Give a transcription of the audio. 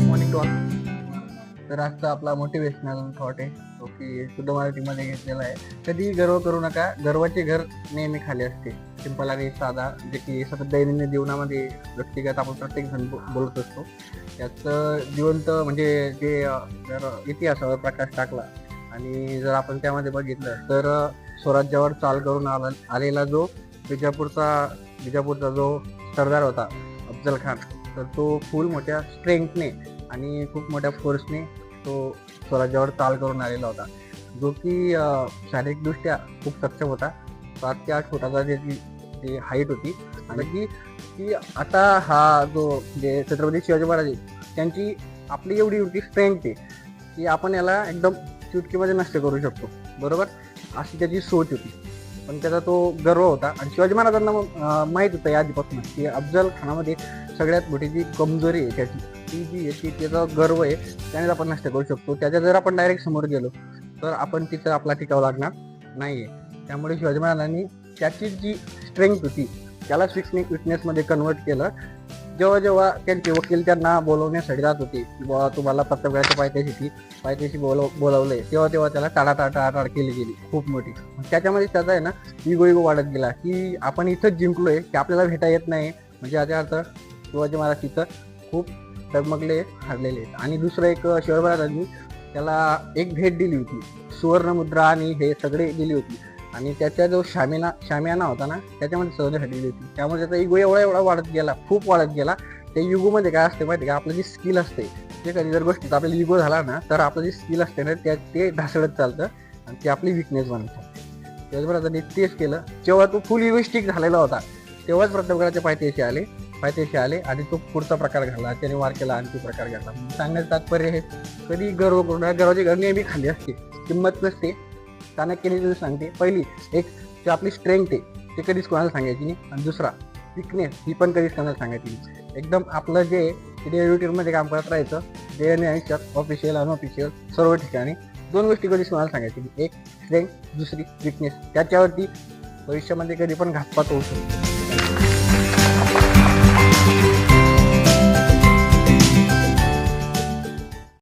Morning to all. तर आजचा आपला मोटिवेशनल थॉट आहे तो की शुद्ध मराठीमध्ये घेतलेला आहे. कधी गर्व करू नका, गर्वाचे घर नेहमी खाली असते. सिंपल आणि साधा, जे की सतत दैनंदिन जीवनामध्ये व्यक्तिगत आपण प्रत्येक जण बोलत असतो. त्याचं जिवंत म्हणजे जे जर इतिहासावर प्रकाश टाकला आणि जर आपण त्यामध्ये बघितलं तर स्वराज्यावर चाल करून आलेला जो बिजापूरचा जो सरदार होता अफजल खान, तर तो फुल मोठ्या स्ट्रेंथने आणि खूप मोठ्या फोर्सने तो स्वराज्यावर चाल करून आलेला होता, जो की शारीरिकदृष्ट्या खूप सक्षम होता. 7 ते 8 फुटाचा जी हाईट होती. आणि की आता हा जो जे छत्रपती शिवाजी महाराज त्यांची आपली एवढी स्ट्रेंथ आहे की आपण याला एकदम चुटकीमध्ये नष्ट करू शकतो, बरोबर, अशी त्याची सोच होती. पण त्याचा तो गर्व होता. आणि शिवाजी महाराजांना माहीत होतं या आधीपासून की अफजल खानामध्ये सगळ्यात मोठी जी कमजोरी आहे त्याची, ती जी आहे त्याचा गर्व आहे, त्याने आपण नष्ट करू शकतो. त्याच्या जर आपण डायरेक्ट समोर गेलो तर आपण तिथं आपला टिकाव लागणार नाही आहे. त्यामुळे शिवाजी महाराजांनी त्याची जी स्ट्रेंथ होती त्यालाच विकनेसमध्ये कन्वर्ट केलं. जेव्हा त्यांचे वकील त्यांना बोलवण्यासाठी जात होते की बाबा तुम्हाला प्रतापगडाच्या पायथ्याशी बोलवलंय, तेव्हा त्याला टाळाटाळ केली गेली खूप मोठी. त्याच्यामध्ये त्याचा आहे ना इगो वाढत गेला की आपण इथंच जिंकलोय की आपल्याला भेटा येत नाही. म्हणजे याचा अर्थ शिवाजी महाराज तिथं खूप डगमगले, हरलेले. आणि दुसरं एक, शिवाजी महाराजांनी त्याला एक भेट दिली होती, सुवर्ण मुद्रा आणि हे सगळे दिली होती. आणि त्याचा जो शामियाना होता ना, त्याच्यामध्ये सहजसाठी दिली होती. त्यामुळे त्याचा इगो एवढा वाढत गेला, खूप वाढत गेला. त्या इगोमध्ये काय असते माहिती का, आपलं जी स्किल असते, ते कधी जर गोष्टीत आपल्याला इगो झाला ना तर आपलं जी स्किल असते ना ते ढासळत चालतं आणि ते आपली विकनेस बनतं. शिवाजी महाराजांनी तेच केलं. जेव्हा तो फुल इगोइस्टिक झालेला होता तेव्हाच प्रतापगडाच्या पायथ्याशी आले आणि तो पुढचा प्रकार घडला, त्याने वार केला आणि तो प्रकार घडला. सांगण्याचं तात्पर्य हे, कधी गर्व करून गर्वाची घर नेहमी खाली असते, किंमत नसते. चाणक्याने सांगते, पहिली एक जी आपली स्ट्रेंथ आहे ते कधीच कोणाला सांगायची नाही, आणि दुसरा विकनेस ही पण कधीच कोणाला सांगायची नाही. एकदम आपलं जे डेली रुटीनमध्ये काम करत राहायचं, डे आणि आयुष्यात ऑफिशियल अनऑफिशियल सर्व ठिकाणी 2 गोष्टी कधीच कोणाला सांगायची नाही. एक स्ट्रेंथ, दुसरी विकनेस. त्याच्यावरती भविष्यामध्ये कधी पण घातपात होऊ शकतो.